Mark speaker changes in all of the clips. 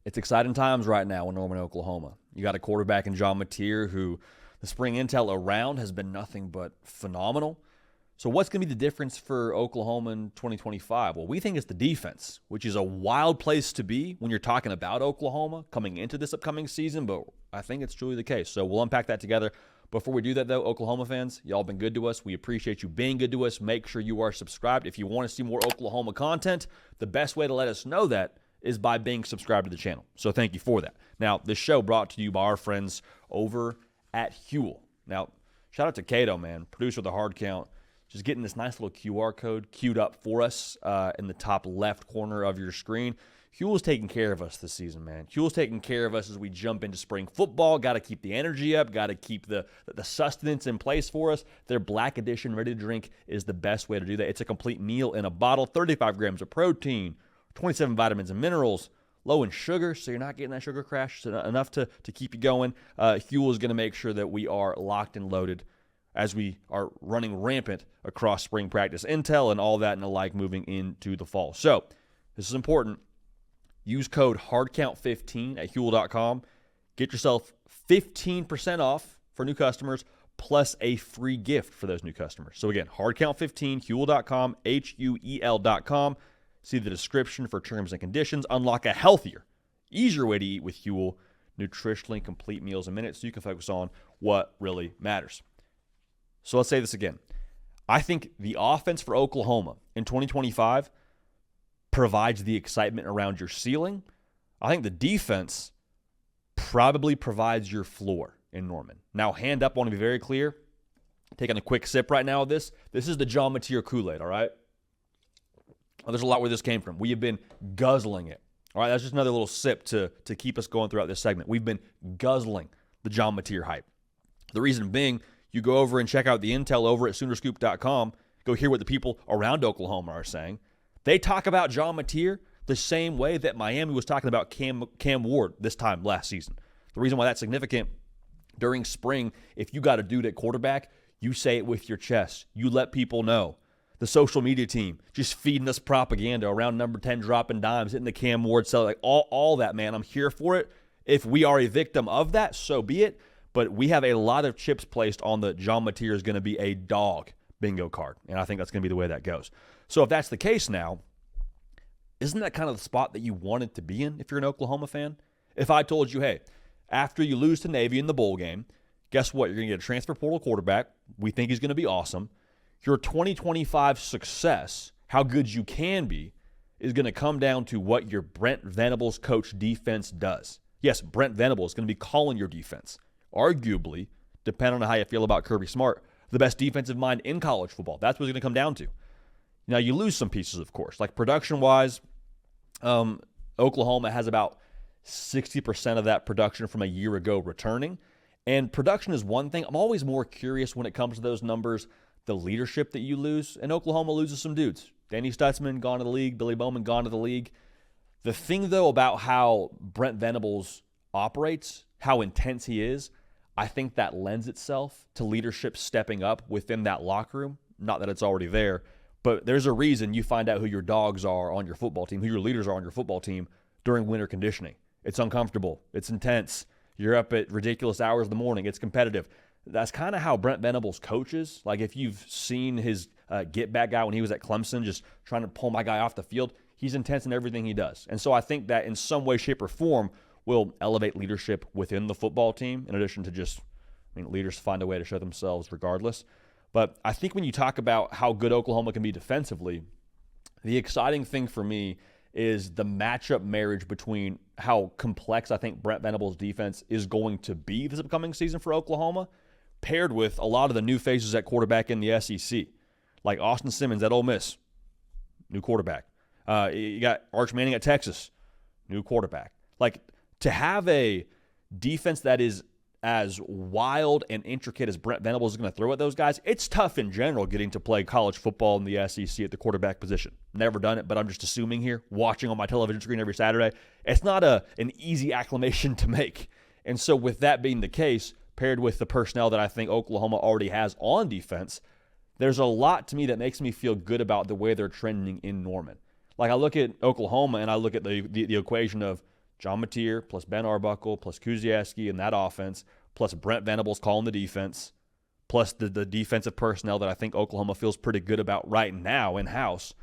Speaker 1: It's exciting times right now in Norman, Oklahoma. You got a quarterback in John Mateer who the spring intel around has been nothing but phenomenal. So what's going to be the difference for Oklahoma in 2025? Well, we think it's the defense, which is a wild place to be when you're talking about Oklahoma coming into this upcoming season, but I think it's truly the case. So we'll unpack that together. Before we do that, though, Oklahoma fans, y'all been good to us. We appreciate you being good to us. Make sure you are subscribed. If you want to see more Oklahoma content, the best way to let us know that is by being subscribed to the channel. So thank you for that. Now, this show brought to you by our friends over at Huel. Now, shout out to Cato, man, producer of the Hard Count, just getting this nice little QR code queued up for us in the top left corner of your screen. Huel's taking care of us this season, man. Huel's taking care of us as we jump into spring football. Got to keep the energy up. Got to keep the sustenance in place for us. Their Black Edition ready to drink is the best way to do that. It's a complete meal in a bottle, 35 grams of protein, 27 vitamins and minerals, low in sugar, so you're not getting that sugar crash, so enough to keep you going. Huel is going to make sure that we are locked and loaded as we are running rampant across spring practice intel and all that and the like moving into the fall. So this is important. Use code HARDCOUNT15 at Huel.com. Get yourself 15% off for new customers plus a free gift for those new customers. So again, HARDCOUNT15, Huel.com, Huel.com. See the description for terms and conditions. Unlock a healthier, easier way to eat with Huel. Nutritionally complete meals in minutes so you can focus on what really matters. So let's say this again. I think the offense for Oklahoma in 2025 provides the excitement around your ceiling. I think the defense probably provides your floor in Norman. Now, hand up, I want to be very clear. Taking a quick sip right now of this. This is the John Mateer Kool-Aid, all right? Well, there's a lot where this came from. We have been guzzling it. All right, that's just another little sip to keep us going throughout this segment. We've been guzzling the John Mateer hype. The reason being, you go over and check out the intel over at Soonerscoop.com, go hear what the people around Oklahoma are saying. They talk about John Mateer the same way that Miami was talking about Cam Ward this time last season. The reason why that's significant, during spring, if you got a dude at quarterback, you say it with your chest. You let people know. The social media team just feeding us propaganda around number 10 dropping dimes, hitting the Cam Ward cell, like all that, man. I'm here for it. If we are a victim of that, so be it. But we have a lot of chips placed on the John Mateer is going to be a dog bingo card. And I think that's going to be the way that goes. So if that's the case now, isn't that kind of the spot that you wanted to be in if you're an Oklahoma fan? If I told you, hey, after you lose to Navy in the bowl game, guess what? You're going to get a transfer portal quarterback. We think he's going to be awesome. Your 2025 success, how good you can be, is going to come down to what your Brent Venables coach defense does. Yes, Brent Venables is going to be calling your defense. Arguably, depending on how you feel about Kirby Smart, the best defensive mind in college football. That's what it's going to come down to. Now, you lose some pieces, of course. Like production-wise, Oklahoma has about 60% of that production from a year ago returning. And production is one thing. I'm always more curious when it comes to those numbers, the leadership that you lose. And Oklahoma loses some dudes. Danny Stutzman gone to the league. Billy Bowman gone to the league. The thing, though, about how Brent Venables operates, how intense he is, I think that lends itself to leadership stepping up within that locker room. Not that it's already there, but there's a reason you find out who your dogs are on your football team, who your leaders are on your football team during winter conditioning. It's uncomfortable. It's intense. You're up at ridiculous hours in the morning. It's competitive. That's kind of how Brent Venables coaches. Like if you've seen his get-back guy when he was at Clemson, just trying to pull my guy off the field, he's intense in everything he does. And so I think that in some way, shape, or form will elevate leadership within the football team in addition to just, leaders find a way to show themselves regardless. But I think when you talk about how good Oklahoma can be defensively, the exciting thing for me is the matchup marriage between how complex I think Brent Venables' defense is going to be this upcoming season for Oklahoma, paired with a lot of the new faces at quarterback in the SEC, like Austin Simmons at Ole Miss, new quarterback. You got Arch Manning at Texas, new quarterback. Like, to have a defense that is as wild and intricate as Brent Venables is going to throw at those guys, it's tough in general getting to play college football in the SEC at the quarterback position. Never done it, but I'm just assuming here, watching on my television screen every Saturday, it's not an easy acclimation to make. And so with that being the case, paired with the personnel that I think Oklahoma already has on defense, there's a lot to me that makes me feel good about the way they're trending in Norman. Like I look at Oklahoma and I look at the equation of John Mateer plus Ben Arbuckle plus Kuziaski and that offense, plus Brent Venables calling the defense, plus the defensive personnel that I think Oklahoma feels pretty good about right now in-house.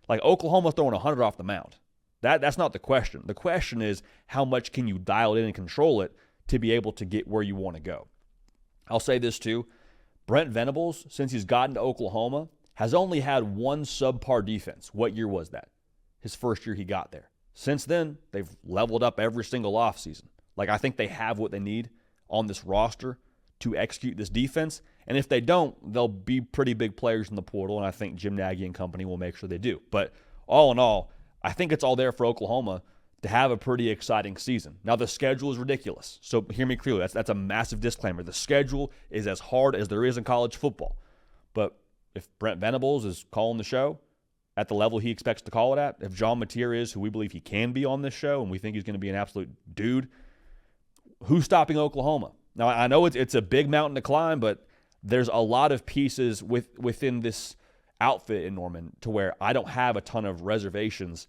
Speaker 1: Like, Oklahoma's throwing 100 off the mound. That's not the question. The question is, how much can you dial it in and control it to be able to get where you want to go? I'll say this too. Brent Venables, since he's gotten to Oklahoma, has only had one subpar defense. What year was that? His first year he got there. Since then, they've leveled up every single offseason. Like, I think they have what they need on this roster to execute this defense. And if they don't, they'll be pretty big players in the portal, and I think Jim Nagy and company will make sure they do. But all in all, I think it's all there for Oklahoma to have a pretty exciting season. Now, the schedule is ridiculous. So hear me clearly. That's a massive disclaimer. The schedule is as hard as there is in college football. But if Brent Venables is calling the show at the level he expects to call it at, if John Mateer is who we believe he can be on this show, and we think he's going to be an absolute dude, who's stopping Oklahoma? Now, I know it's a big mountain to climb, but there's a lot of pieces within this outfit in Norman to where I don't have a ton of reservations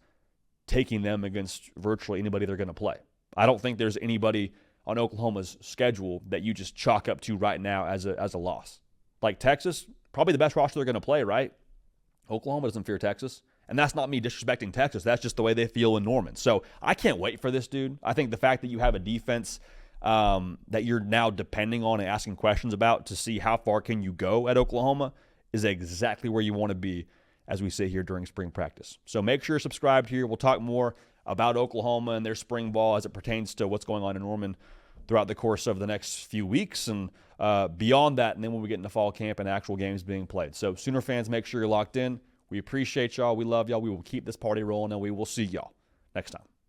Speaker 1: taking them against virtually anybody they're going to play. I don't think there's anybody on Oklahoma's schedule that you just chalk up to right now as a loss. Like Texas, probably the best roster they're going to play, right? Oklahoma doesn't fear Texas. And that's not me disrespecting Texas. That's just the way they feel in Norman. So I can't wait for this, dude. I think the fact that you have a defense that you're now depending on and asking questions about to see how far can you go at Oklahoma is exactly where you want to be as we sit here during spring practice. So make sure you're subscribed here. We'll talk more about Oklahoma and their spring ball as it pertains to what's going on in Norman throughout the course of the next few weeks and beyond that, and then when we get into fall camp and actual games being played. So Sooner fans, make sure you're locked in. We appreciate y'all. We love y'all. We will keep this party rolling, and we will see y'all next time.